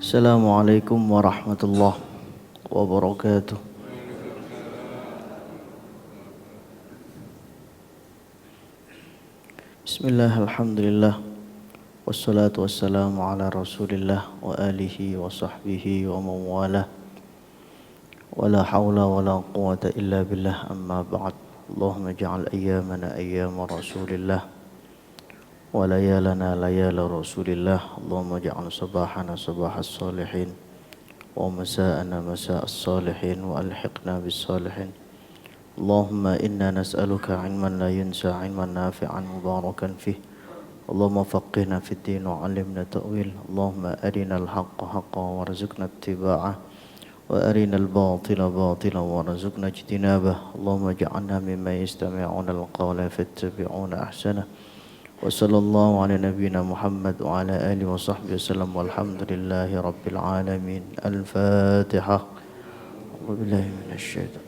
Assalamualaikum warahmatullahi wabarakatuh. Bismillah, alhamdulillah. Wassalatu wassalamu ala rasulillah wa alihi wa sahbihi wa mawalah. Wa la hawla wa la quwata illa billah, amma ba'd. Allahumma ja'al ayyamana ayyama rasulillah wa layalana layala rasulillah. Allahumma ja'al sabahana sabahas salihin wa masa'ana masa'as salihin wa alhiqna bis salihin. Allahumma inna nas'aluka ilman la yunsa, ilman nafi'an mubarakan fih. Allahumma faqihna fid din wa 'allimna ta'wil. Allahumma arina al-haqqa haqqan warzuqna ittiba'ah wa arina al-batila batilan warzuqna ijtinabah. Allahumma ja'alna mimman yastami'una al-qawla fattabi'una ahsanah. Wa sallallahu ala nabiyyina Muhammad wa ala alihi wa sahbihi wasallam, walhamdulillahi rabbil alamin. Al-Fatihah. A'udzu billahi minasy syaitonir.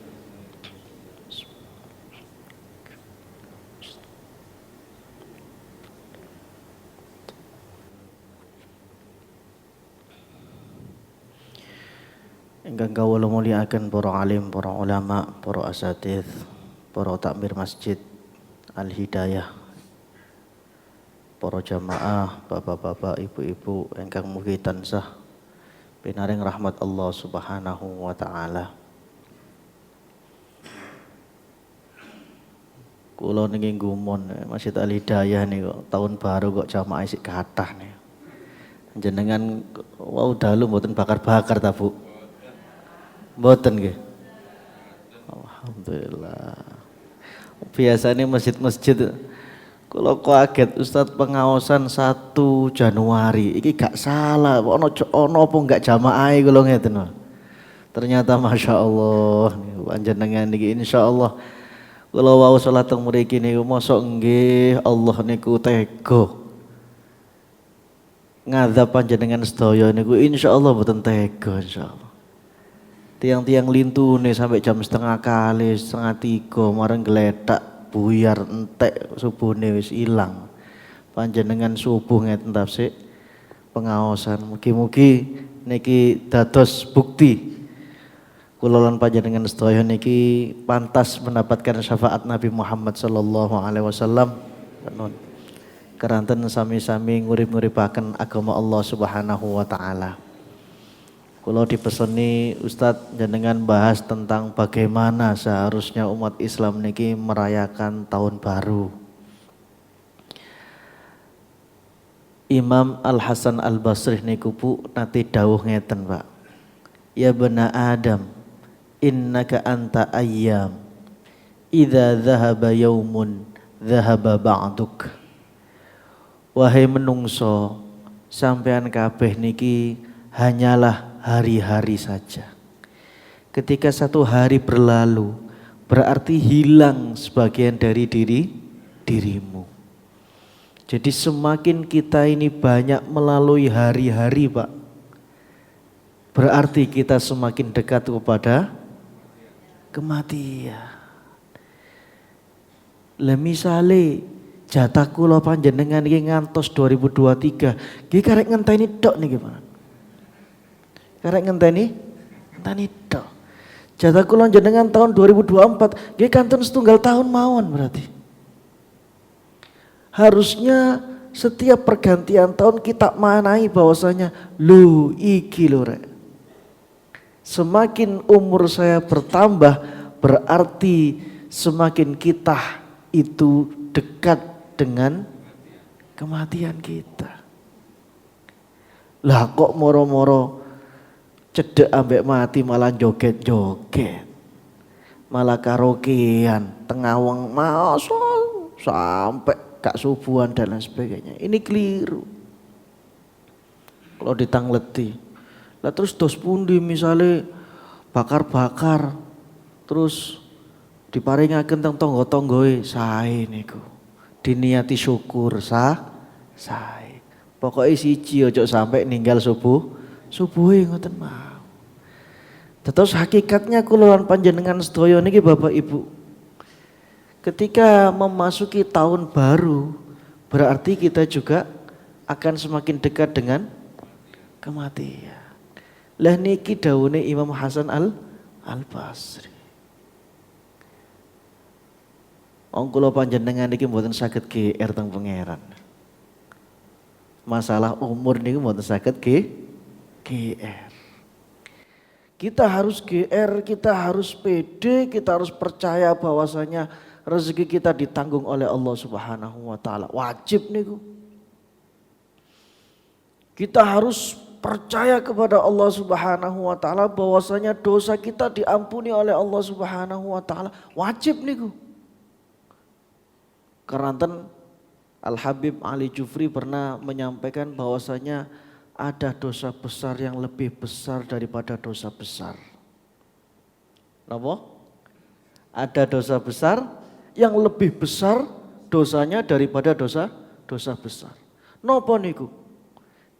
Ingkang kawula mulyakaken para alim, para ulama, para asatidz, para takmir masjid Al-Hidayah, para jamaah, bapak-bapak, ibu-ibu ingkang mugi tansah pinaring rahmat Allah Subhanahu wa taala. Kula niki nggumun Masjid Al-Hidayah niku tahun baru kok jamaah isih kathah niku. Jenengan wau dalu mboten bakar-bakar ta, Bu? Mboten nggih. Alhamdulillah. Biasanya masjid-masjid kalau kaget Ustadz pengawasan 1 Januari iki gak salah, ono apa enggak jamaah kula ngeten. Ternyata Masya Allah panjenengan niki insyaallah kula wau salat teng mriki niku mosok nggih Allah niku tega ngadab panjenengan sedaya niku insyaallah mboten tega insyaallah. Tiang-tiang lintune sampai jam 2:30, 2:30 marang geletak buyar entek subuhne wis ilang. Panjenengan subuh ngeten tasik pengaosan. Mugi-mugi niki dados bukti kula lan panjenengan sedaya niki pantas mendapatkan syafaat Nabi Muhammad sallallahu alaihi wasallam. Keranten sami-sami ngurip-nguripaken agama Allah Subhanahu wa taala. Kalau dipeseni Ustadz jenengan bahas tentang bagaimana seharusnya umat Islam niki merayakan tahun baru. Imam Al-Hasan Al-Basri niku Bu nate dawuh ngeten, Pak. Ya bena Adam, innaka anta ayyam. Idza dhahaba yaumun dhahaba ba'duk. Wahai menungso, sampean kabeh niki hanyalah hari-hari saja. Ketika 1 hari berlalu, berarti hilang sebagian dari dirimu. Jadi semakin kita ini banyak melalui hari-hari, Pak, berarti kita semakin dekat kepada kematian. Lah misale jatah kula panjenengan iki ngantos 2023, nggih karek ngenteni tok niki, Pak. Karek ngenteni tok. Jatah kula jenengan tahun 2024, nggih kantun 1 tahun mawon berarti. Harusnya setiap pergantian tahun kita manai bahwasanya lu iki lho rek. Semakin umur saya bertambah berarti semakin kita itu dekat dengan kematian kita. Lah kok moro-moro cedek ambek mati malah joget-joget, malah karaokean, tengawang masuk sampai gak subuhan dan lain sebagainya. Ini keliru. Kalau ditangleti, lah terus dos pundi misalnya bakar-bakar, terus diparingaken teng tangga-tanggoe sae niku. Diniati syukur sae. Pokoke siji ojo sampai ninggal subuhe ngoten mau. Terus hakikatnya kula lan panjenengan sedaya niki Bapak Ibu, ketika memasuki tahun baru berarti kita juga akan semakin dekat dengan kematian. Lah niki dawuhe Imam Hasan Al-Basri. Wong kula panjenengan niki mboten saged GR teng pangeran. Masalah umur niku mboten saged GR. Kita harus GR, kita harus pede, kita harus percaya bahwasanya rezeki kita ditanggung oleh Allah Subhanahu wa taala. Wajib niku. Kita harus percaya kepada Allah Subhanahu wa taala bahwasanya dosa kita diampuni oleh Allah Subhanahu wa taala. Wajib niku. Keranten Al-Habib Ali Jufri pernah menyampaikan bahwasanya ada dosa besar yang lebih besar daripada dosa besar. Napa? Ada dosa besar yang lebih besar dosanya daripada dosa besar. Napa niku?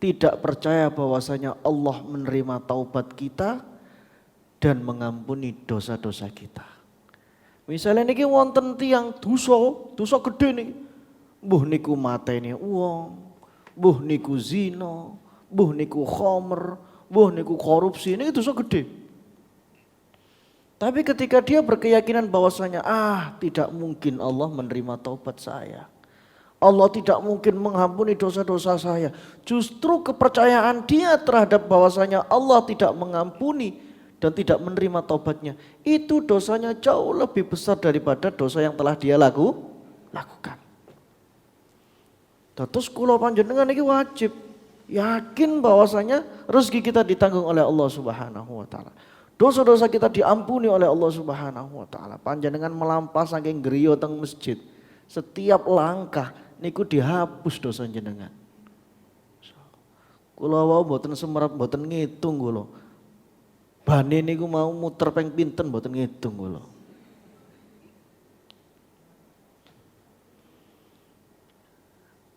Tidak percaya bahwasanya Allah menerima taubat kita dan mengampuni dosa-dosa kita. Misalnya niki wonten tiyang dosa gede niki. Mbuh niku mateni wong, mbuh niku zina, mbuh niku khamr, mbuh niku korupsi, ini dosa gede. Tapi ketika dia berkeyakinan bahwasanya tidak mungkin Allah menerima taubat saya. Allah tidak mungkin mengampuni dosa-dosa saya. Justru kepercayaan dia terhadap bahwasanya Allah tidak mengampuni dan tidak menerima taubatnya, itu dosanya jauh lebih besar daripada dosa yang telah dia lakukan. Terus kula panjenengan ini wajib yakin bahwasanya rezeki kita ditanggung oleh Allah Subhanahu wa taala. Dosa-dosa kita diampuni oleh Allah Subhanahu wa taala. Panjenengan melampah saking griya teng masjid. Setiap langkah niku dihapus dosa jenengan. Kula wau mboten semerap mboten ngitung kula. Bane niku mau muter ping pinten mboten ngitung kula.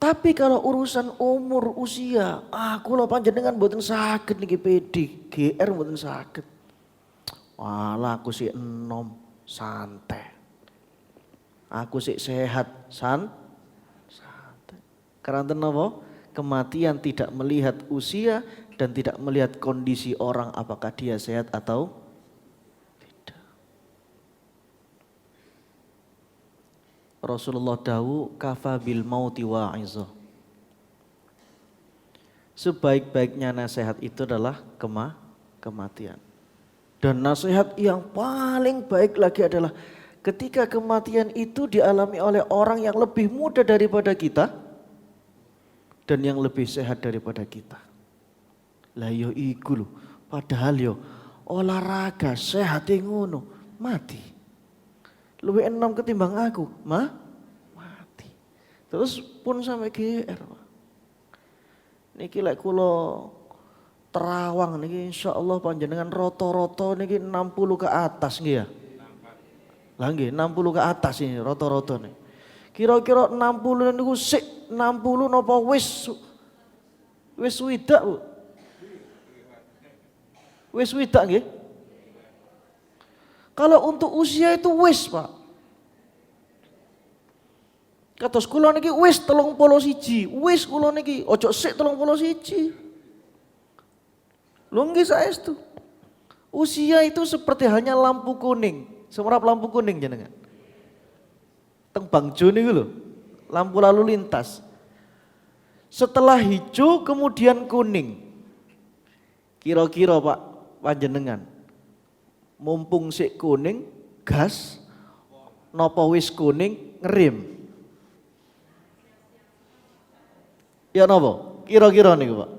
Tapi kalau urusan umur usia, kula panjenengan mboten saged niki pede, GR mboten saged. Walah aku sik enom santai. Aku sik sehat santai. Karena napa? Kematian tidak melihat usia dan tidak melihat kondisi orang apakah dia sehat atau tidak. Rasulullah dawu kafa bil mauti wa'izah. Sebaik-baiknya nasihat itu adalah kematian. Dan nasihat yang paling baik lagi adalah ketika kematian itu dialami oleh orang yang lebih muda daripada kita dan yang lebih sehat daripada kita. Lah yo iku lho, padahal yo olahraga sehat ngono, mati. Luwih enom ketimbang aku, mati. Terus pun sampai GR. Niki lek kula terawang niki insyaallah panjenengan rata-rata niki 60 ke atas nggih ya. Lah nggih 60 ke atas ini rata-rata nih. Kira-kira 60 niku sik 60 napa wis swidak, Bu? Wis swidak nggih? Kalau untuk usia itu wis, Pak. Kados kula niki wis 31, wis kula niki ojo sik 31. Lho nggih saestu. Usia itu seperti hanya lampu kuning, semerap lampu kuning jenengan. Teng Bangjo niku lho, lampu lalu lintas. Setelah hijau kemudian kuning. Kira-kira Pak panjenengan mumpung sik kuning gas napa wis kuning ngerem? Ya napa? Kira-kira niku Pak.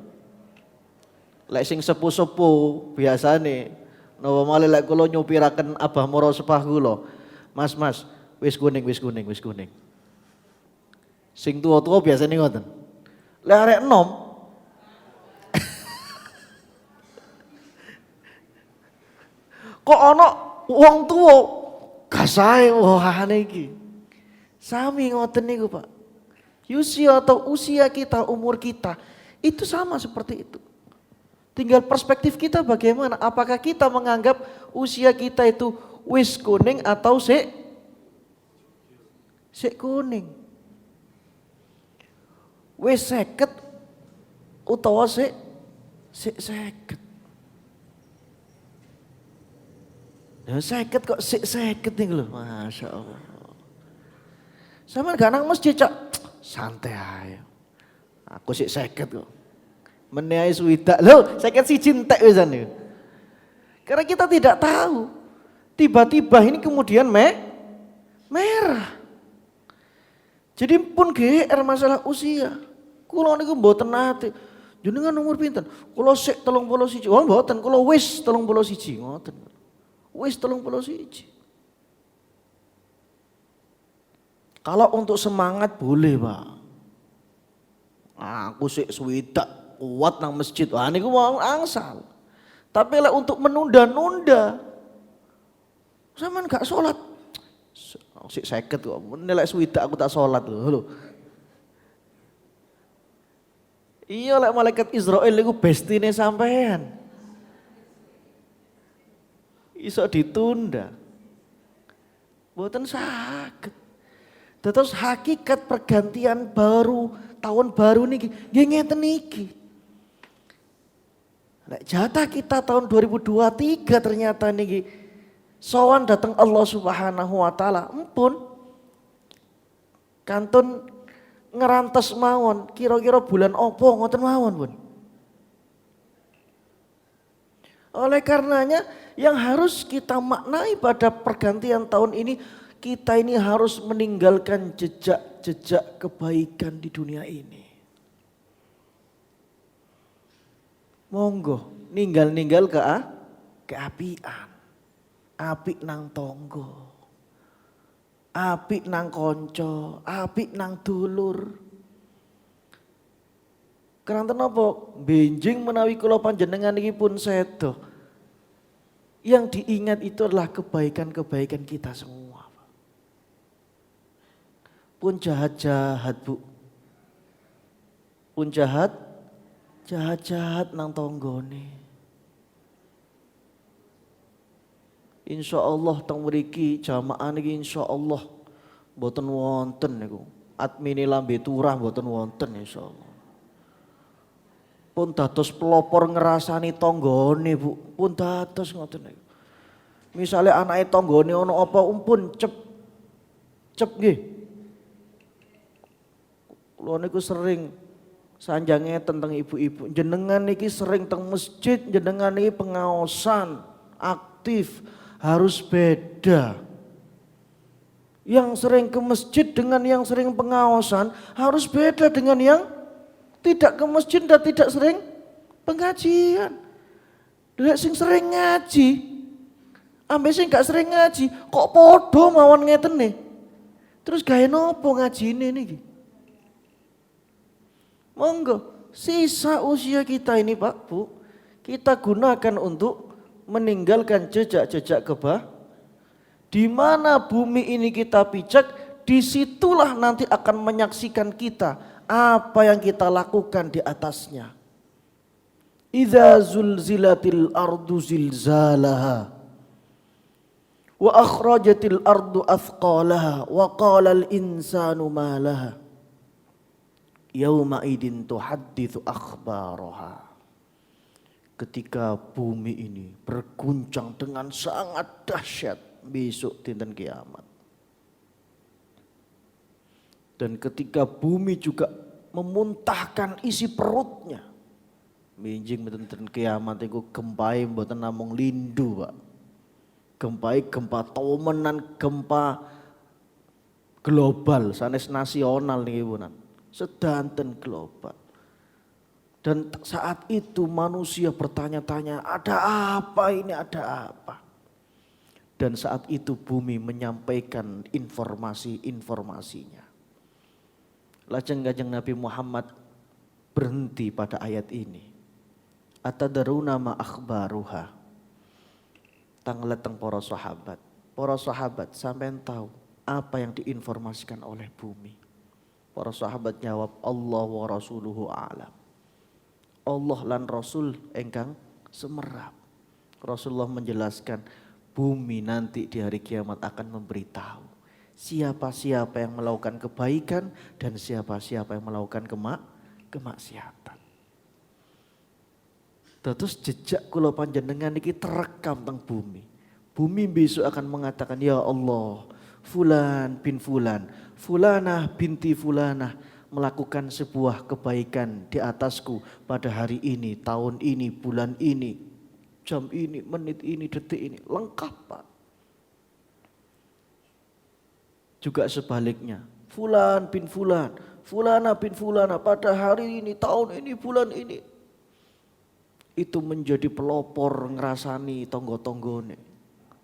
Lek sing sepuh-sepuh biasane napa malih lek kula nyupiraken Abah Moro sepah kula. Mas, wis kuning. Sing tua-tua biasane ngoten. Lek arek enom kok ana wong tuwa gasahe wahane iki. Sami ngoten niku, Pak. Usia atau usia kita, umur kita itu sama seperti itu. Tinggal perspektif kita bagaimana. Apakah kita menganggap usia kita itu wis kuning atau sik kuning? Wis 50 utawa sik 50. Ya 50 kok sik 50 nih lho. Masya Allah. Sama gak nang masjid cak. Santai aja. Aku sik 50 kok. Menai swidak. Loh 50 si cinta wisan nih. Karena kita tidak tahu. Tiba-tiba ini kemudian merah. Jadi pun GR masalah usia. Kulo niku mboten nate. Jenengan umur pinten? Kulo sik 31. Oh mboten, kulo wis 31 ngoten. Wis 31. Kalau untuk semangat boleh, Pak. Aku sik swidak kuat nang masjid. Wah niku mau angsal. Tapi lek untuk menunda-nunda. Sampean gak sholat. Sik 50 kok. Lek swidak aku tak sholat lho. Iya lek malaikat Israel iku bestine sampean. Iso ditunda. Mboten saged. Terus hakikat pergantian baru, tahun baru niki nggih ngeten niki. Lek jatah kita tahun 2023 ternyata niki sowan datang Allah Subhanahu wa taala, empun kantun ngerantes mawon, kira-kira bulan opo ngoten mawon pun. Oleh karenanya yang harus kita maknai pada pergantian tahun ini, kita ini harus meninggalkan jejak-jejak kebaikan di dunia ini. Monggo ninggal-ninggal keapian. Apik nang tonggo. Apik nang konco, apik nang dulur. Keranten apa? Benjing menawi kula panjenengan iki pun sedo. Yang diingat itu adalah kebaikan-kebaikan kita semua. Pun jahat-jahat, Bu. Pun jahat-jahat nang tonggone. Insya Allah teng mriki jamaah niki insya Allah mboten wonten niku. Admine lambe turah mboten wonten insya Allah. Pun dados pelopor ngerasani tonggone Bu. Pun dados ngoten niku. Misale anake tonggone ana apa pun cep nggih. Kula niku sering sanjange tentang ibu-ibu. Jenengan niki sering teng masjid, jenengan niki pengaosan aktif. Harus beda. Yang sering ke masjid dengan yang sering pengawasan harus beda dengan yang tidak ke masjid dan tidak sering pengajian. Lek sing sering ngaji, ambe sing gak sering ngaji, kok podo mawon ngeten nih. Terus gawe nopo ngajine niki? Monggo, sisa usia kita ini Pak, Bu, kita gunakan untuk meninggalkan jejak-jejak di mana bumi ini kita pijak, disitulah nanti akan menyaksikan kita apa yang kita lakukan di atasnya. Idza zulzilatil ardu zilzalaha wa akhrajatil ardu athqalaha wa qala al insanu ma laha yauma idin tuhadditsu akhbaraha. Ketika bumi ini berguncang dengan sangat dahsyat besok dinten kiamat. Dan ketika bumi juga memuntahkan isi perutnya. Minjing dinten kiamat itu gempai mboten namung lindu, Pak. Gempa tomenan, gempa global, sanes nasional niki punan. Sedanten global. Dan saat itu manusia bertanya-tanya, ada apa ini, ada apa? Dan saat itu bumi menyampaikan informasi-informasinya. Lajeng-lajeng Nabi Muhammad berhenti pada ayat ini. Atadaruna ma akhbaruha. Tangleteng para sahabat. Para sahabat sampean tahu apa yang diinformasikan oleh bumi. Para sahabat jawab, Allah wa rasuluhu a'lam. Allah lan Rasul engkang semerap. Rasulullah menjelaskan bumi nanti di hari kiamat akan memberitahu siapa-siapa yang melakukan kebaikan dan siapa-siapa yang melakukan kemaksiatan. Terus jejak kula panjenengan iki terekam teng bumi. Bumi besok akan mengatakan, ya Allah, fulan bin fulan, fulanah binti fulanah melakukan sebuah kebaikan di atasku pada hari ini, tahun ini, bulan ini, jam ini, menit ini, detik ini. Lengkap, Pak. Juga sebaliknya, fulan bin fulan, fulana bin fulana pada hari ini, tahun ini, bulan ini. Itu menjadi pelopor ngerasani tonggo-tonggone,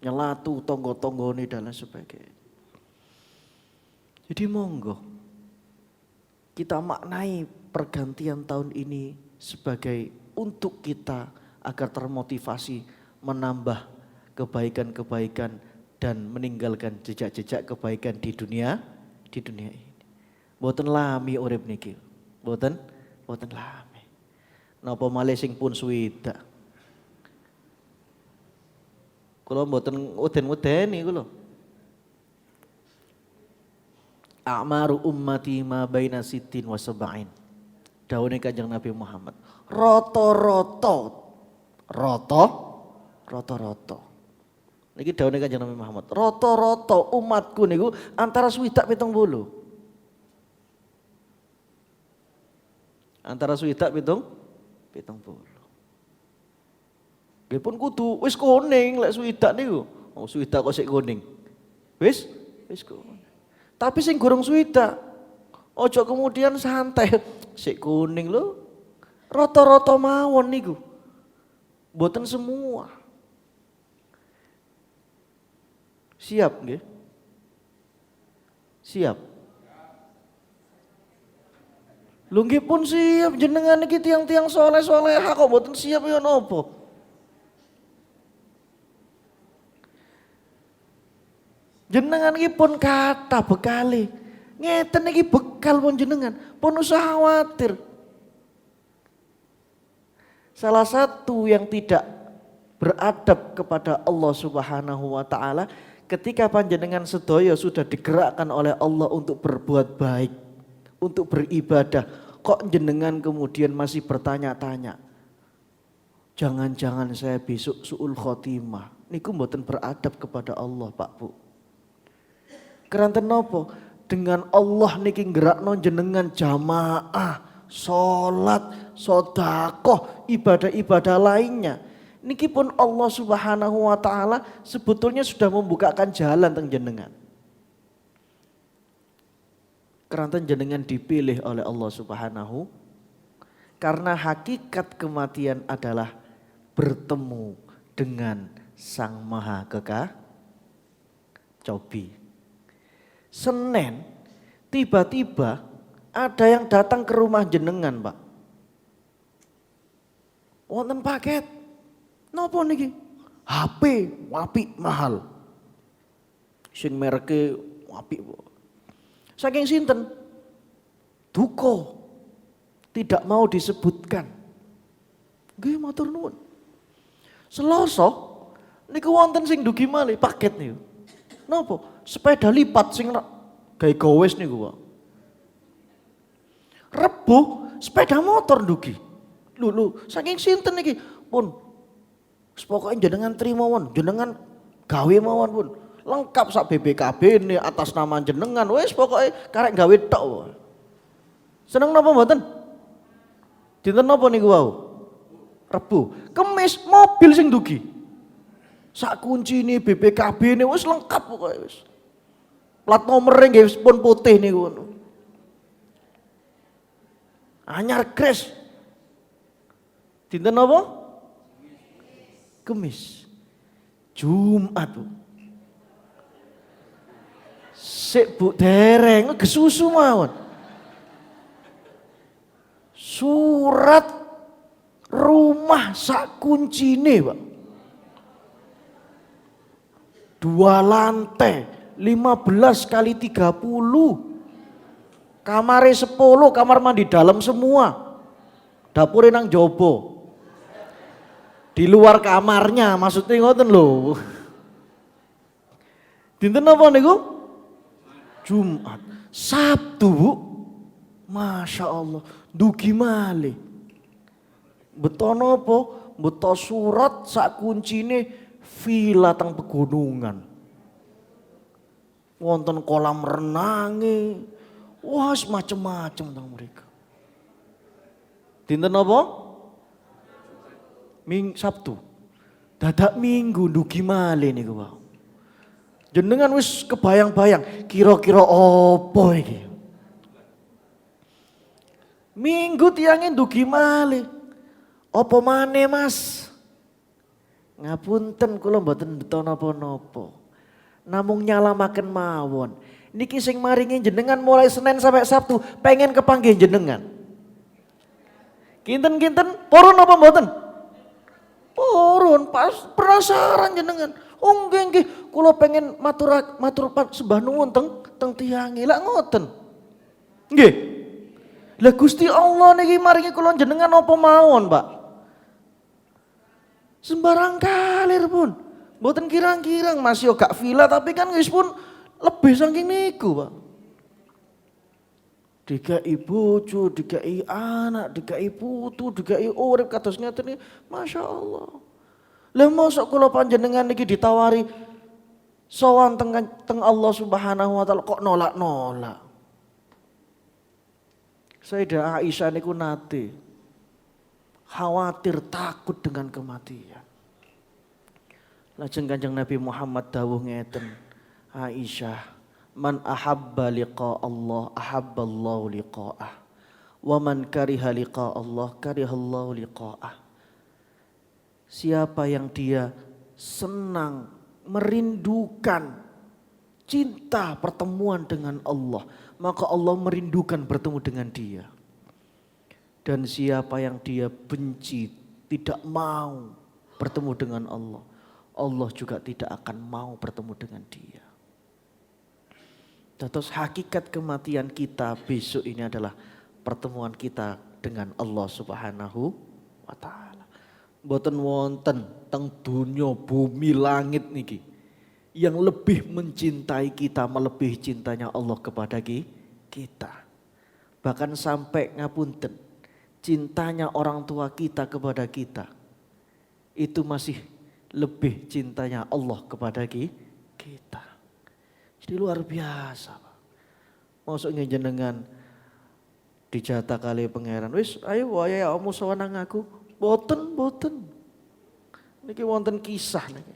nyelatu tonggo-tonggone dan lain sebagainya. Jadi monggo kita maknai pergantian tahun ini sebagai untuk kita agar termotivasi menambah kebaikan-kebaikan dan meninggalkan jejak-jejak kebaikan di dunia ini. Mboten lami urip niki. Mboten lami. Napa malih sing pun swidak. Kula mboten uden-udeni kula. A'maru ummati ma baina sittin wa sab'in. Dawuhe Kanjeng Nabi Muhammad. Rata-rata. Niki dawuhe Kanjeng Nabi Muhammad. Rata-rata umatku niku antara swidak 70. Antara swidak 70. Nggih pun kudu wis kuning lek swidak niku. Oh swidak kok sik kuning. Wis kuning. Tapi sing gorong swidak ojo kemudian santai sik kuning lho. Rata-rata mawon niku. Mboten semua. Siap nggih? Siap. Lho nggih pun siap jenengan iki tiang-tiang soleh-soleh kok mboten siap ya napa? Jenengan iki pun kata bekali. Ngeten iki bekal pun jenengan, pun usah khawatir. Salah satu yang tidak beradab kepada Allah Subhanahu wa taala ketika panjenengan sedaya sudah digerakkan oleh Allah untuk berbuat baik, untuk beribadah, kok jenengan kemudian masih bertanya-tanya. Jangan-jangan saya besok su'ul khotimah. Niku mboten beradab kepada Allah, Pak Bu. Keranten nopo? Dengan Allah niki nggerakno jenengan jamaah, salat, sedekah, ibadah-ibadah lainnya. Niki pun Allah Subhanahu wa taala sebetulnya sudah membukakan jalan teng jenengan. Keranten jenengan dipilih oleh Allah Subhanahu karena hakikat kematian adalah bertemu dengan Sang Maha Cobi. Senin tiba-tiba ada yang datang ke rumah jenengan, Pak. Wonten paket. Napa niki? HP apik mahal. Sing mereke apik. Saking sinten? Duko. Tidak mau disebutkan. Nggih matur nuwun. Selasa niku wonten sing dugi malih paket niku. Napa? Sepeda lipat sing gawe gowes niku, Pak. Rebo sepeda motor dugi. Lho, saking sinten iki? Pun pokoke jenengan trimo mawon, jenengan gawe mawon pun. Lengkap sak BPKB ini atas nama jenengan. Wis pokoke karek gawe tok. Seneng napa mboten? Dinten napa niku wau? Rebo. Kemis mobil sing dugi. Sak kuncine BPKB ini wis lengkap pokoke wis. Plat nomere nggih pun putih niku. Anyar kres. Dinten napa? Kemis. Jumat, Bu. Sik Bu dereng gesusu mawon. Surat rumah sak kuncine, Pak. 2 lantai, 15 kali 30. Kamare 10, kamar mandi dalam semua. Dapure nang jobo. Di luar kamarnya, maksudnya ngoten lho. Dinten apa niku? Jumat. Sabtu, Bu. Masya Allah, dugi malih. Beto napa? Beto surat sak kuncine villa teng pegunungan. Wonten kolam renange. Wah, macem-macem teng mriku. Dinten apa? Sabtu. Dadak Minggu ndugi malih niku wae. Jenengan wis kebayang-bayang kira-kira apa iki? Minggu tiange ndugi malih. Apa maneh Mas? Ngapunten kula mboten ndeta napa-napa. Namung nyalamaken mawon. Niki sing maringi jenengan mulai Senin sampai Sabtu pengen kepanggih jenengan. Kinten-kinten purun apa mboten? Purun, pas penasaran jenengan. Oh nggih, kula pengen matur sembah nuwun teng tiange. Lah ngoten. Nggih. Lah Gusti Allah niki maringi kula jenengan apa mawon, Pak? Sembarang kalir pun. Mboten kirang-kirang Mas yo gak villa tapi kan wis pun lebih saking niku, Pak. Dikai bojo, dikai anak, dikai putu, dikai urip kados ngeten iki, Masya Allah. Lah mosok kula panjenengan niki ditawari sowan teng Allah Subhanahu wa taala kok nolak-nolak. Sayyidah Aisyah niku nate khawatir takut dengan kematian. Lajeng Kanjeng Nabi Muhammad dawuh ngeten, Aisyah, man ahabba liqa Allah ahabballahu liqa'ah. Wa man kariha liqa Allah karihallahu liqa'ah. Siapa yang dia senang, merindukan, cinta pertemuan dengan Allah, maka Allah merindukan bertemu dengan dia. Dan siapa yang dia benci, tidak mau bertemu dengan Allah, Allah juga tidak akan mau bertemu dengan dia. Terus hakikat kematian kita besok ini adalah pertemuan kita dengan Allah Subhanahu wa taala. Mboten wonten teng dunya bumi langit niki yang lebih mencintai kita melebihi cintanya Allah kepada kita. Bahkan sampai ngapunten, cintanya orang tua kita kepada kita itu masih lebih cintanya Allah kepada kita. Jadi luar biasa, Pak. Masuk jenengan dijatah kali pangeran. Wis ayo wae omu sowan aku. Boten. Niki wonten kisah niki.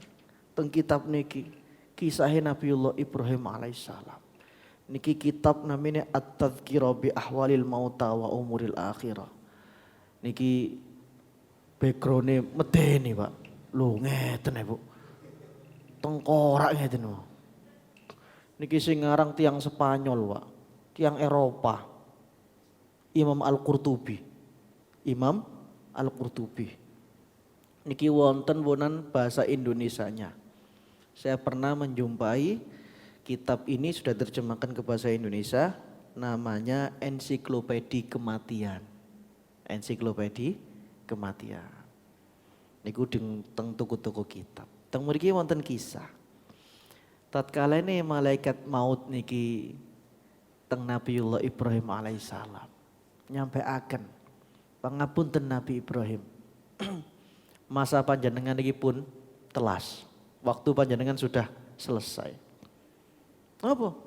Teng kitab niki kisahnya Nabiullah Ibrahim alaihissalam. Niki kitab namanya At-Tadhkirah bi Ahwalil Mauta wa Umuril Akhirah. Niki background-e medeni, Pak. Lho ngeten ya, Bu. Tengkorak ngeten, Bu. Niki sing ngarang tiang Spanyol, Pak. Tiang Eropa. Imam Al-Qurtubi. Niki wonten wonan bahasa Indonesianya. Saya pernah menjumpai kitab ini sudah terjemahkan ke bahasa Indonesia, namanya Ensiklopedi Kematian. Niku teng toko-toko kitab. Teng mriki wonten kisah. Tatkala ini malaikat maut niki teng Nabiullah Ibrahim alaihissalam nyampeaken pangapunten Nabi Ibrahim. Masa panjenengan niki pun telas. Waktu panjenengan sudah selesai. Apa?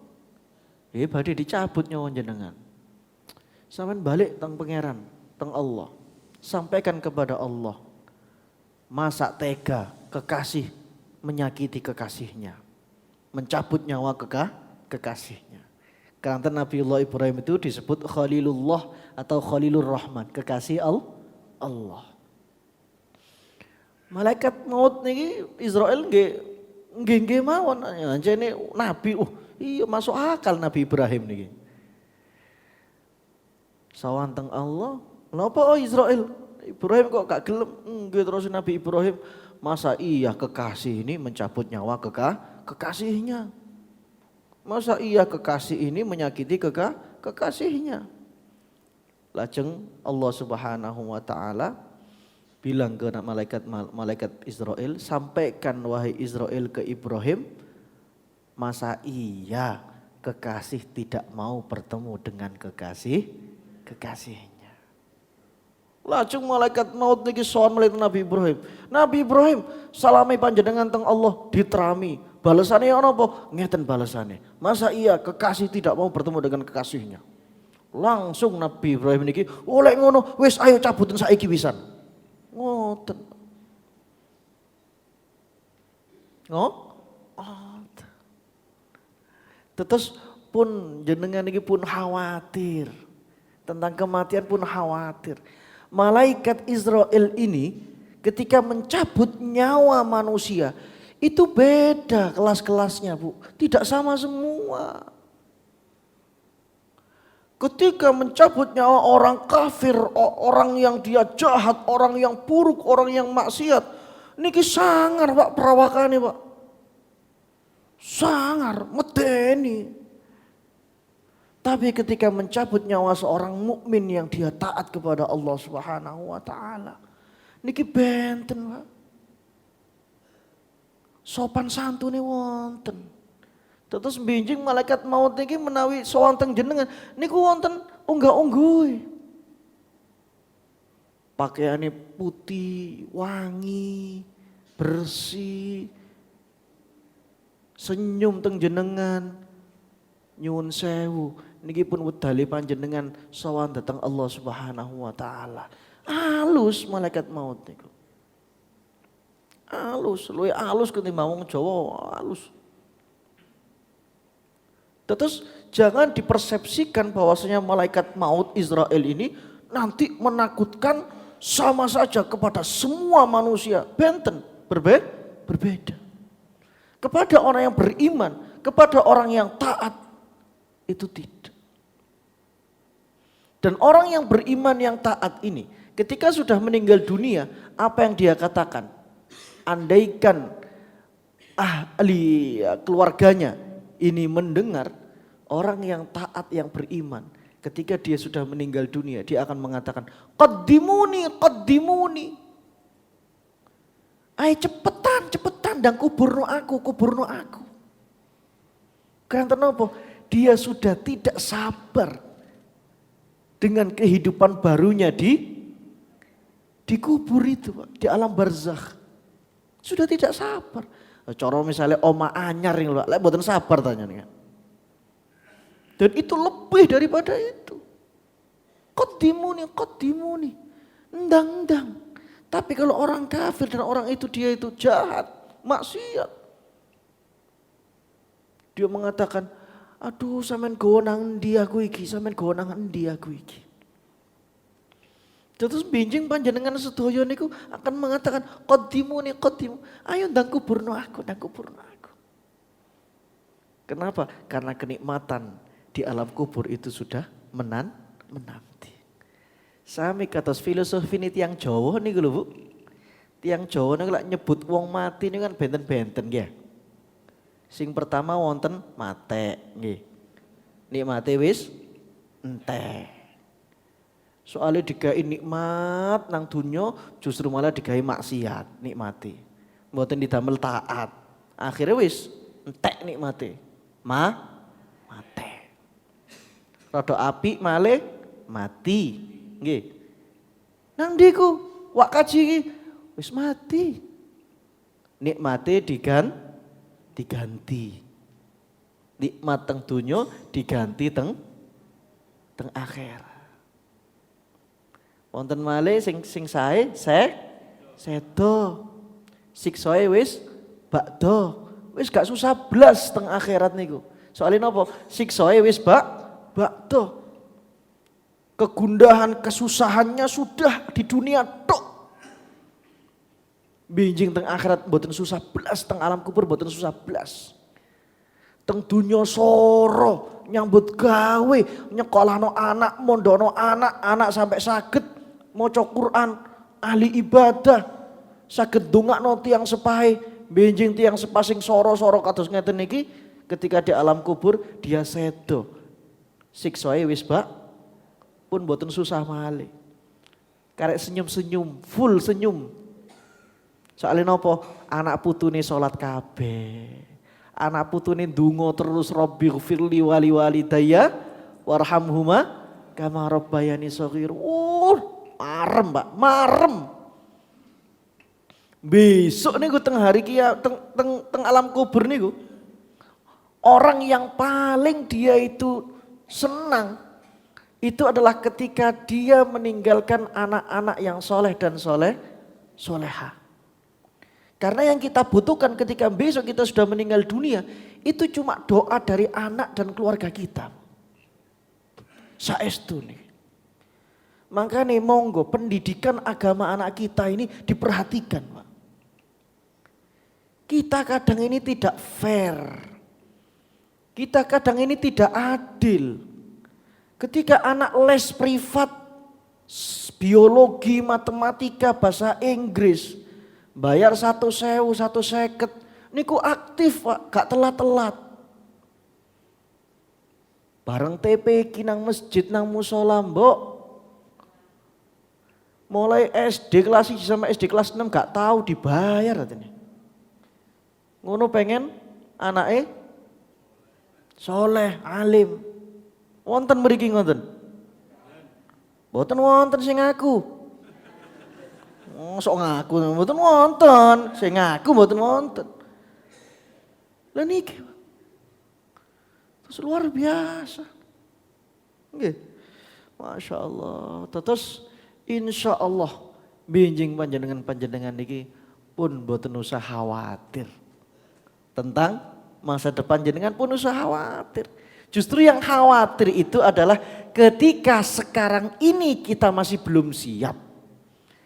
Badhe dicabut nyawa jenengan. Sampeyan balik teng pangeran, teng Allah. Sampaikan kepada Allah. Masa tega kekasih menyakiti kekasihnya. Mencabut nyawa kekasihnya. Karena Nabiullah Ibrahim itu disebut Khalilullah atau Khalilur Rahman, kekasih Allah. Malaikat maut niki Israel nggih mawon anjene nabi. Iya masuk akal Nabi Ibrahim niki. Sawan teng Allah, napa Israel? Ibrahim kok gak gelem? Nggih terus Nabi Ibrahim, masa iya kekasih ini mencabut nyawa kekasihnya? Masa iya kekasih ini menyakiti kekasihnya? Lajeng Allah Subhanahu wa taala bilang ke malaikat Israel, sampaikan wahai Israel ke Ibrahim, masa iya kekasih tidak mau bertemu dengan kekasihnya? Lajeng malaikat maut niki sowan malih Nabi Ibrahim. Nabi Ibrahim salami panjenengan teng Allah diterami. Balasannya ana apa? Ngeten balasane. Masa iya kekasih tidak mau bertemu dengan kekasihnya? Langsung Nabi Ibrahim niki oleh ngono wis ayo cabuten saiki pisan. Ngoten. Terus pun jenengan niki pun khawatir. Tentang kematian pun khawatir. Malaikat Israel ini ketika mencabut nyawa manusia itu beda kelas-kelasnya Bu. Tidak sama semua. Ketika mencabut nyawa orang kafir, orang yang dia jahat, orang yang buruk, orang yang maksiat. Niki sangar Pak perawakannya Pak. Sangar, medeni. Tapi ketika mencabut nyawa seorang mukmin yang dia taat kepada Allah Subhanahu wa taala, niki benten, Pak. Sopan santune wonten. Terus binjing malaikat maut niki menawi sowan teng jenengan niku wonten unggah-ungguh. Pakaiane putih, wangi, bersih. Senyum teng jenengan. Nyuwun sewu. Niki pun wedali panjenengan sowan datang Allah Subhanahu wa taala. Alus malaikat maut niku. Alus, luwih alus ketimbang wong Jawa, alus. Terus jangan dipersepsikan bahwasanya malaikat maut Israel ini nanti menakutkan sama saja kepada semua manusia. Benten, berbeda. Kepada orang yang beriman, kepada orang yang taat itu tidak. Dan orang yang beriman yang taat ini ketika sudah meninggal dunia, apa yang dia katakan? Andaikan ahli keluarganya ini mendengar orang yang taat yang beriman, ketika dia sudah meninggal dunia, dia akan mengatakan, qaddimuni. Ayo cepetan dan kuburno aku. Karena apa? Dia sudah tidak sabar dengan kehidupan barunya di kubur itu, Pak, di alam barzakh. Sudah tidak sabar. Cara misalnya oma anyar yang lek mboten sabar tanya. Dan itu lebih daripada itu. Qaddimuni. Endang. Tapi kalau orang kafir dan orang itu dia itu jahat, maksiat. Dia mengatakan, aduh sampean gowo nang endi aku iki, Terus binjing panjenengan sedaya niku akan mengatakan qaddimuni. Ayo ndang kuburno aku. Kenapa? Karena kenikmatan di alam kubur itu sudah menanti. Sami kados filosofi ini tiang Jawa niku lho Bu. Tiang Jawa niku lek nyebut wong mati niku kan benten-benten nggih. Sing pertama wonten mate nggih. Nikmate wis entek. Soalnya digawe nikmat nang dunya justru malah digawe maksiat nikmati. Mboten didamel taat. Akhirnya wis entek nikmate. Mate. Rada apik malih mati. Nggih. Nang ndiku wak kaji iki wis mati. Nikmate diganti. Nikmat teng dunya diganti teng akhirat. Wonten malih sing sae sedo. Siksae wis bakdo. Wis gak susah blas teng akhirat niku. Soalnya napa? Siksae wis bakdo. Kegundahan, kesusahannya sudah di dunia tok. Binjing teng akhirat mboten susah blas, teng alam kubur mboten susah blas. Teng dunya soro nyambut gawe, nyekolahno anak, mondono anak sampai saged maca Quran, ahli ibadah, saged ndongakno tiyang sepahe, benjing tiyang sepasing soro-soro kados ngeten niki, ketika di alam kubur dia sedo. Siksae wis pun mboten susah malih. Karek senyum-senyum, full senyum. Soalnya napa? Anak putune salat kabeh. Anak putune ndonga terus Rabbighfirli wali walidayya warhamhuma kama rabbayani shaghir. Marem, Pak, marem. Besok niku teng hari kiamat, teng alam kubur niku. Orang yang paling dia itu senang itu adalah ketika dia meninggalkan anak-anak yang soleh dan soleha. Karena yang kita butuhkan ketika besok kita sudah meninggal dunia itu cuma doa dari anak dan keluarga kita. Saestu nih. Makanya monggo pendidikan agama anak kita ini diperhatikan, Pak. Kita kadang ini tidak fair. Kita kadang ini tidak adil. Ketika anak les privat, biologi, matematika, bahasa Inggris, bayar 1.000, 150, niku aktif, Pak, gak telat-telat. Bareng TPQ nang masjid nang musola, mbok. Mulai SD kelas 1 sama SD kelas 6 gak tahu dibayar katanya. Ngono pengen anake soleh, alim. Wonten mriki ngoten? Mboten wonten sing ngaku. Sok ngaku mboten wonten, sing ngaku mboten wonten. Lah niki. Terus luar biasa. Nggih. Masya Allah. Terus insya Allah benjing panjenengan niki pun mboten usah khawatir. Tentang masa depan jenengan pun usah khawatir. Justru yang khawatir itu adalah ketika sekarang ini kita masih belum siap.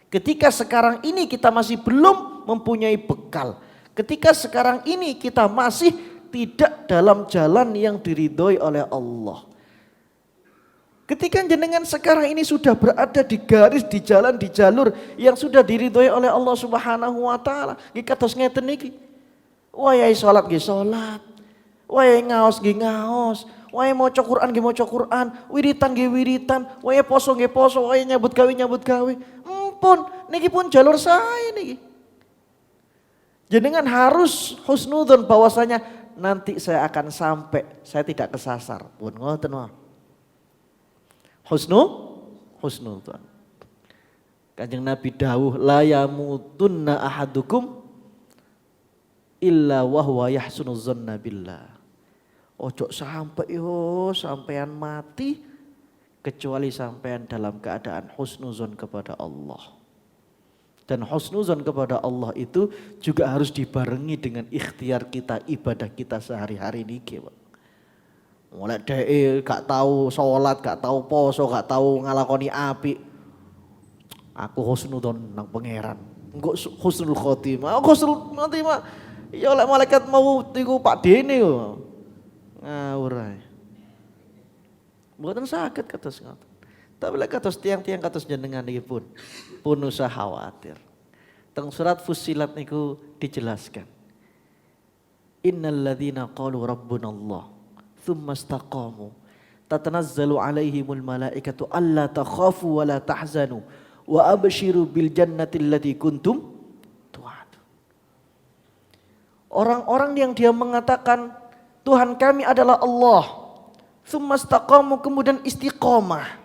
Ketika sekarang ini kita masih belum mempunyai bekal. Ketika sekarang ini kita masih tidak dalam jalan yang diridhoi oleh Allah. Ketika jenengan sekarang ini sudah berada di garis, di jalan, di jalur yang sudah diridhoi oleh Allah Subhanahu wa taala, nggih kados ngeten niki. Wayahe salat nggih salat. Wayahe ngaos nggih ngaos. Wayahe maca Quran nggih maca Quran, wiritan nggih wiritan, wayahe poso nggih poso, wayahe nyambut gawe. Pun niki pun jalur saya niki. Jenengan harus husnudzon bahwasanya nanti saya akan sampai, saya tidak kesasar. Pun ngoten wae. Husnudzon. Kanjeng Nabi dawuh la yamutunna ahadukum illa wa huwa yahsunudzanna billah. Ojo sampai sampean mati kecuali sampean dalam keadaan husnuzon kepada Allah. Dan husnuzon kepada Allah itu juga harus dibarengi dengan ikhtiar kita, ibadah kita sehari-hari niki, Pak. Mulai dhek gak tahu salat, gak tahu poso, gak tahu ngalakoni apik. Aku husnuzon nang pangeran. Engko husnul khotimah. Husnul khotimah. Ya oleh malaikat mau iku Pak Dene kok. Ngawur ae. Mboten saged kados ngoten. Tapi lek kados tiang-tiang kados jenengan niki pun usah khawatir. Teng surat Fussilat niku dijelaskan. Innal ladzina qalu rabbunallah tsumma istaqamu tatanazzalu alaihimul malaikatu alla takhafu wa la tahzanu wa abshiru bil jannati allati kuntum tu'adun. Orang-orang yang dia mengatakan Tuhan kami adalah Allah. Tsumma istaqamu, kemudian istiqomah.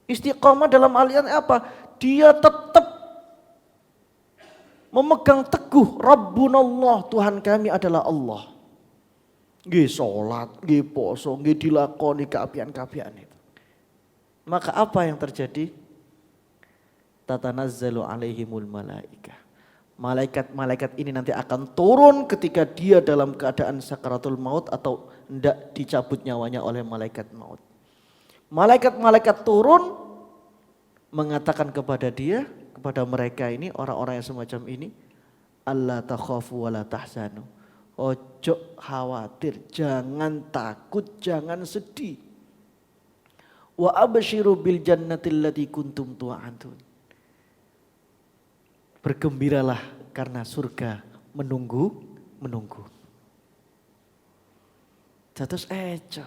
Istiqomah dalam artian apa? Dia tetap memegang teguh Rabbunallah, Tuhan kami adalah Allah. Nggih salat, nggih poso, nggih dilakoni keapian-keapian itu. Maka apa yang terjadi? Tatanazzalu alaihimul malaikah. Malaikat-malaikat ini nanti akan turun ketika dia dalam keadaan sakaratul maut atau hendak dicabut nyawanya oleh malaikat maut. Malaikat-malaikat turun mengatakan kepada dia, kepada mereka ini, orang-orang yang semacam ini, alla takhafu wa la tahzanu. Ojo khawatir, jangan takut, jangan sedih. Wa abshiru bil jannati allati kuntum tu'adun. Bergembiralah karena surga menunggu. Dados eco.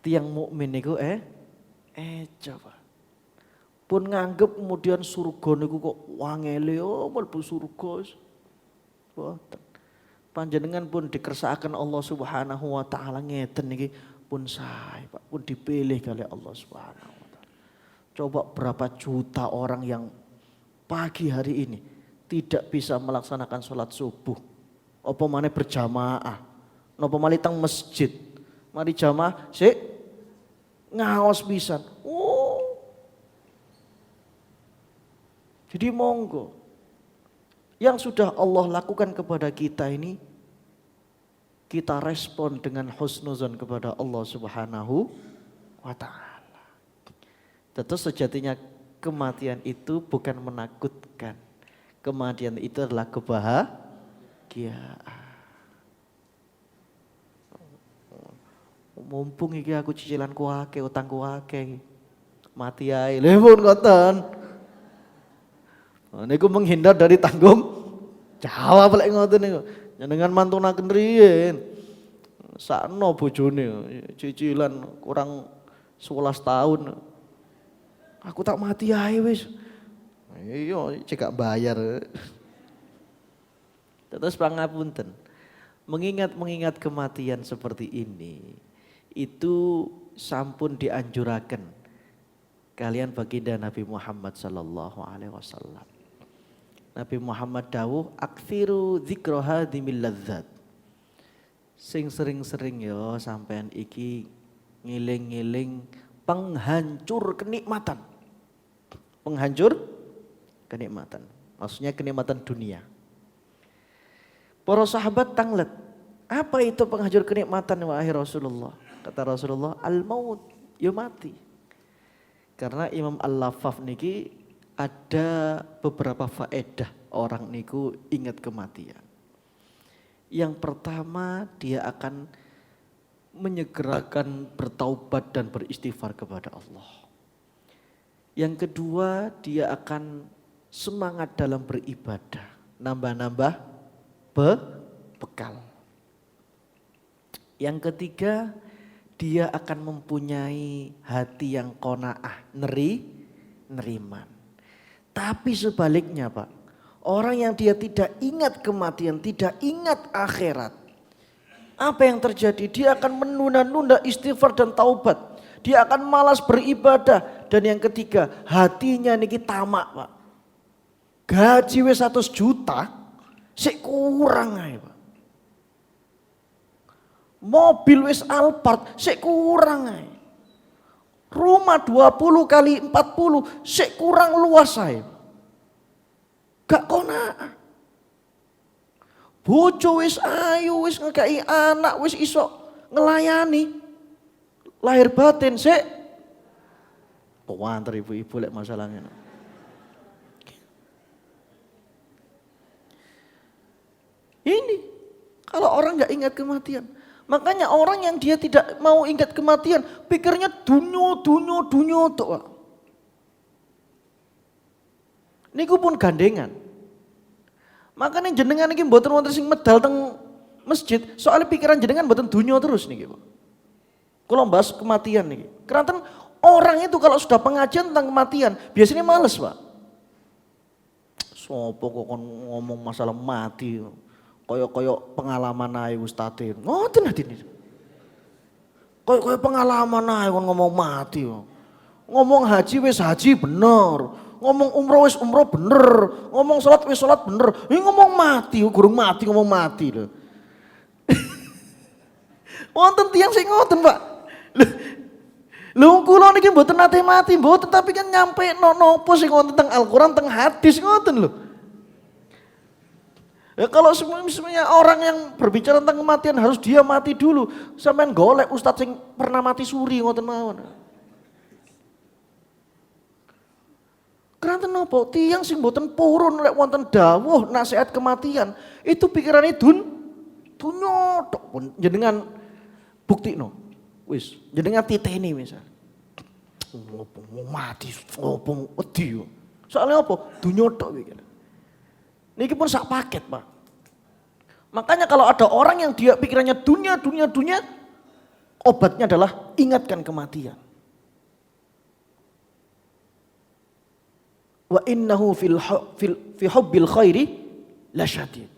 Tiang mukmin niku eco, Pak. Pun nganggep kemudian surga niku kok wangele mlebu surga. Boten. Panjenengan pun dikersakaken Allah Subhanahu wa taala ngeten niki pun sae, Pak, pun dipilih kali Allah Subhanahu wa taala. Coba berapa juta orang yang pagi hari ini tidak bisa melaksanakan sholat subuh. Apa maneh berjamaah. Napa malih teng masjid. Mari jamaah sik ngaos pisan. Oh. Jadi monggo. Yang sudah Allah lakukan kepada kita ini, kita respon dengan husnuzon kepada Allah Subhanahu wa ta'ala. Tentu sejatinya kematian itu bukan menakutkan. Kematian itu adalah kebahagiaan. Mumpung iki aku cicilan kuake, utang kuake. Mati ae. Lha pun ngoten. Niku menghindar dari tanggung jawab lek ngoten niku. Jenengan mantunaken riyen. Sakno bojone cicilan kurang 11 tahun. Aku tak mati ae wis. Iya, cekak bayar. Terus pangapunten. Mengingat kematian seperti ini, itu sampun dianjuraken kalian baginda Nabi Muhammad sallallahu alaihi wasallam. Nabi Muhammad dawuh aktsiru dzikra hadimil ladzat. Sing sering-sering yo sampean iki ngiling-ngiling penghancur kenikmatan. Penghancur kenikmatan. Maksudnya kenikmatan dunia. Para sahabat tanglet. Apa itu penghancur kenikmatan wahai Rasulullah? Kata Rasulullah, al-maut, ya mati. Karena Imam Al-Lafaf niki ada beberapa faedah orang niku ingat kematian. Yang pertama, dia akan menyegerakan bertaubat dan beristighfar kepada Allah. Yang kedua, dia akan semangat dalam beribadah, nambah-nambah bekal. Yang ketiga, dia akan mempunyai hati yang qanaah, neriman. Tapi sebaliknya Pak, orang yang dia tidak ingat kematian, tidak ingat akhirat. Apa yang terjadi? Dia akan menunda-nunda istighfar dan taubat. Dia akan malas beribadah. Dan yang ketiga, hatinya niki tamak Pak. Gaji wis 100 juta, sik kurang ae Pak. Mobil wis Alphard, sik kurang ae. Rumah 20 kali 40, sik kurang luas ae. Gak kona'ah. Bojo wis ayu, wis ngekei anak, wis iso ngelayani. Lahir batin sik. Kuwanter ibu-ibu lek masalahnya. Ini kalau orang gak ingat kematian. Makanya orang yang dia tidak mau ingat kematian, pikirnya dunyo tok. Niku pun gandengan. Makanya jenengan iki mboten wonten sing medal teng masjid, soalnya pikiran jenengan mboten dunyo terus niki, Pak. Kula bahas kematian niki. Karena orang itu kalau sudah pengajian tentang kematian, biasanya males, Pak. Sopo kok ngomong masalah mati. Koyok pengalaman ae Ustadz. Ngoten hadine. Koyok pengalaman ae kon ngomong mati. Ngomong haji wis haji bener. Ngomong umroh wis umroh bener. Ngomong salat wis salat bener. Ini ngomong mati, gurung mati ngomong mati lho. Wonten tiyang sing ngoten, Pak. Lho kula niki mboten nate mati, mboten tapi kan nyampe nopo sing wonten teng Al-Qur'an teng hadis ngoten lho. Ya kalau semuanya orang yang berbicara tentang kematian harus dia mati dulu. Sampean golek ustadz yang pernah mati suri ngoten mawon. Karena napa? Tiyang sing mboten purun lek wonten dawuh nasihat kematian, itu pikirannya dunyo tok pun jenengan buktino. Wis, jenengan titeni misal. Opo mati, opo wedi. Soalnya apa? Dunyo tok pikir. Niki pun sak paket Pak. Makanya kalau ada orang yang dia pikirannya dunia, obatnya adalah ingatkan kematian. Wa innahu fi hubbil khairi lasyadid.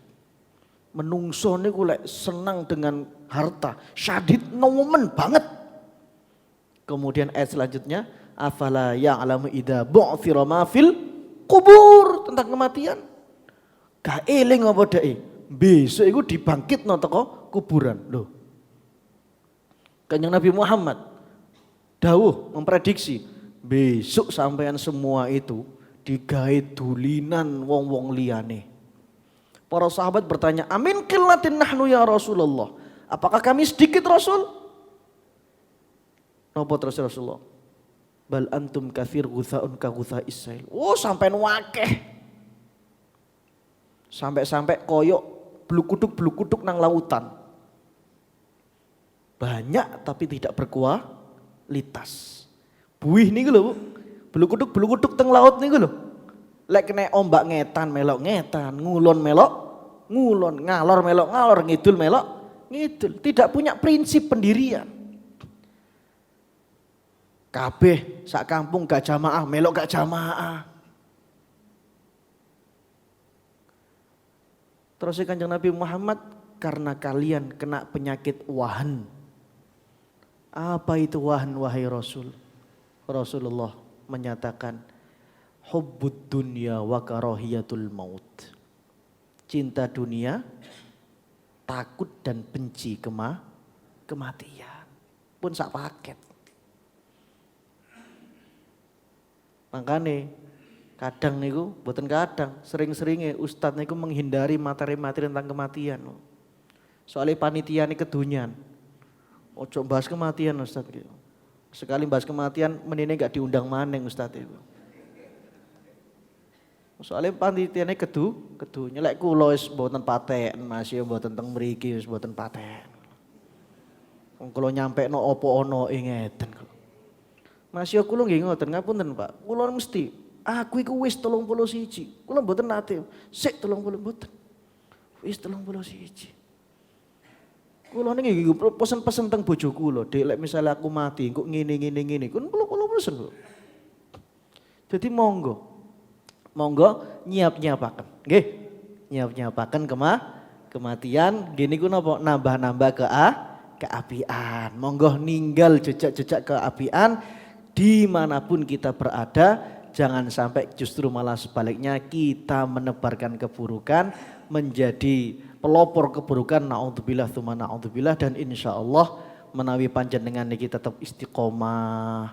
Menungso niku lek senang dengan harta, syadid nomen banget. Kemudian ayat selanjutnya, Afala ya'lamu idza bu'thira ma fil kubur, tentang kematian. Gak eling apa dae? Besok iku dibangkitno teko kuburan. Loh. Kanjeng Nabi Muhammad dawuh memprediksi besok sampean semua itu digawe dulinan wong-wong liyane. Para sahabat bertanya, "Amin qillatin nahnu ya Rasulullah?" Apakah kami sedikit Rasul? Napa terus Rasulullah? Bal antum katsir gutsaun ka gutsa isail. Oh, sampean wakeh. Sampai-sampai koyok blukuduk nang lautan. Banyak tapi tidak berkualitas. Buih niku lho, Bu. Blukuduk teng laut niku lho. Lek kena ombak ngetan melok ngetan, ngulon melok ngulon, ngalor melok ngalor, ngidul melok ngidul. Tidak punya prinsip pendirian. Kabeh sak kampung gak jamaah, melok gak jamaah. Terus Kanjeng Nabi Muhammad, karena kalian kena penyakit wahan. Apa itu wahan wahai Rasul? Rasulullah menyatakan hubbud dunya wa karahiyatul maut. Cinta dunia, takut dan benci kematian. Pun sak paket. Makanya kadang niku, boten kadang, sering-seringnya ustadz niku menghindari materi-materi tentang kematian. Soalnya panitia ini kedunyan. Ojo bahas kematian ustadz gitu. Sekali bahas kematian menine gak diundang maneng ustadz itu. Soalnya panitia ini kedunya. Lek kula wis mboten paten, masih mboten teng mriki wis mboten paten. Wong kula nyampekno apa ana ing ngeten kok. Masih kula nggih ngoten, ngapunten Pak. Kula mesti aku iku wis 31. Kula mboten nate. Sik 30 mboten. Wis 31. Kula niki pesen-pesen teng bojo kula, Dek lek misale aku mati kok ngene. Kula pesen kok. Jadi monggo nyiap-nyiapaken. Nggih. Nyiap-nyiapaken kematian gini ku napa nambah-nambah keapian. Monggo ninggal jejak-jejak keapian dimanapun kita berada. Jangan sampai justru malah sebaliknya kita menebarkan keburukan, menjadi pelopor keburukan. Na'udzubillah tsumma na'udzubillah. Dan insya Allah menawi panjenengan niki tetap istiqomah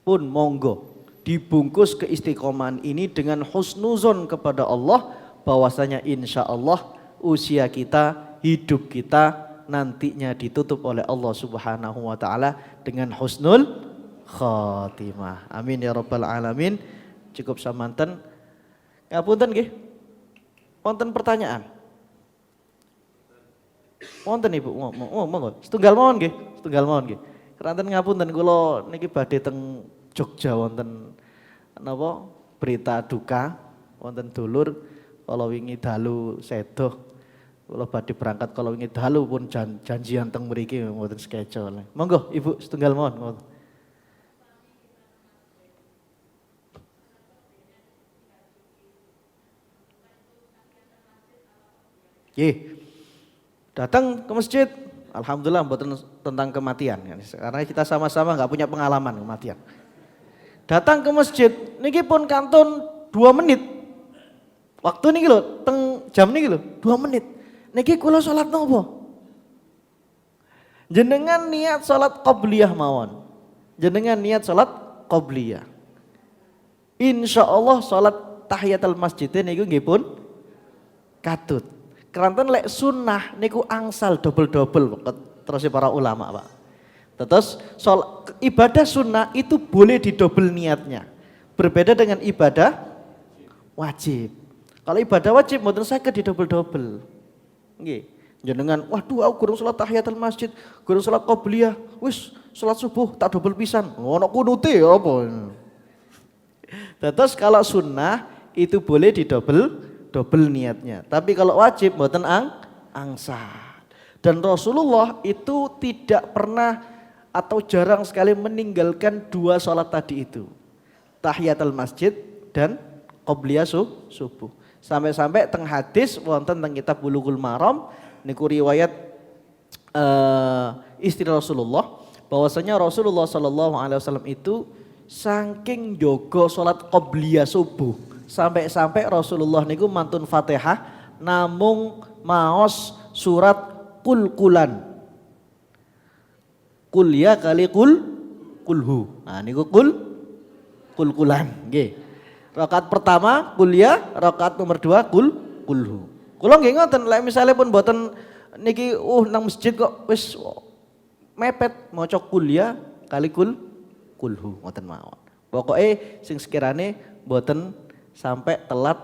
pun monggo dibungkus keistiqomahan ini dengan husnuzon kepada Allah, bahwasanya insya Allah usia kita, hidup kita nantinya ditutup oleh Allah Subhanahu wa taala dengan husnul khatimah. Amin ya rabbal alamin. Cukup samanten. Ngapunten nggih. Wonten pertanyaan? Wonten Ibu, monggo. Setunggal mawon nggih. Keranten ngapunten kula niki badhe teng Jogja wonten napa berita duka wonten dulur kala wingi dalu sedo. Kula badhe berangkat kala wingi dalu pun janjian teng mriki mboten schedule. Monggo Ibu setunggal mawon. Datang ke masjid, alhamdulillah mboten tentang kematian, karena kita sama-sama nggak punya pengalaman kematian. Datang ke masjid, niki pun kantun 2 menit. Waktu niki lho, teng jam niki lho, 2 menit. Niki kula salat nopo? Jenengan niat salat qabliyah mawon. Jenengan niat salat qabliyah. Insya Allah salat tahiyatul masjid niku nggih pun katut. Keranten lek sunnah niku angsal double-double terus para ulama, Pak. Terus ibadah sunnah itu boleh didobel niatnya. Berbeda dengan ibadah wajib. Kalau ibadah wajib mboten saged didobel-dobel. Nggih. Jenengan, waduh aku gurung salat tahiyatul masjid, gurung salat qabliyah, wis salat subuh tak dobel pisan. Ono kunute apa. Terus kalau sunnah itu boleh didobel niatnya. Tapi kalau wajib mboten angsal. Dan Rasulullah itu tidak pernah atau jarang sekali meninggalkan 2 sholat tadi itu. Tahiyatul masjid dan qabliyah subuh. Sampai-sampai teng hadis wonten teng kitab Bulughul Maram niku riwayat istri Rasulullah bahwasanya Rasulullah sallallahu alaihi wasallam itu saking jogo salat qobliyah subuh sampai Rasulullah niku mantun Fatihah namung maos surat kul-kulan. Kuliah kali kulhu. Nah niku kul-kulan nggih. Rakaat pertama kuliah, rakaat nomor 2 kulhu. Kula nggih ngoten lek misale pun mboten niki nang masjid kok wis mepet maca kuliah kali kulhu ngoten mawon. Pokoke sing sekirane mboten sampai telat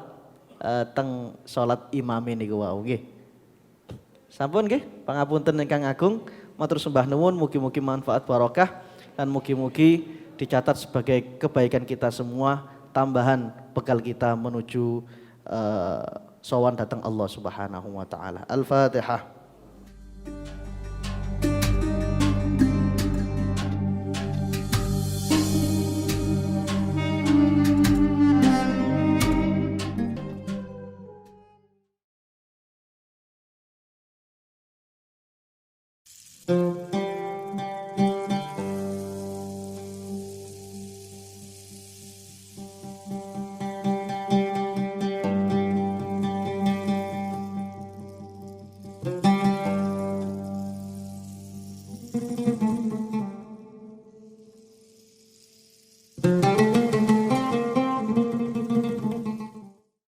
teng salat imame niku wau nggih. Sampun nggih, pangapunten ingkang agung, matur sembah nuwun mugi-mugi manfaat barokah dan mugi-mugi dicatat sebagai kebaikan kita semua, tambahan bekal kita menuju sowan datang Allah Subhanahu wa taala. Al-Fatihah.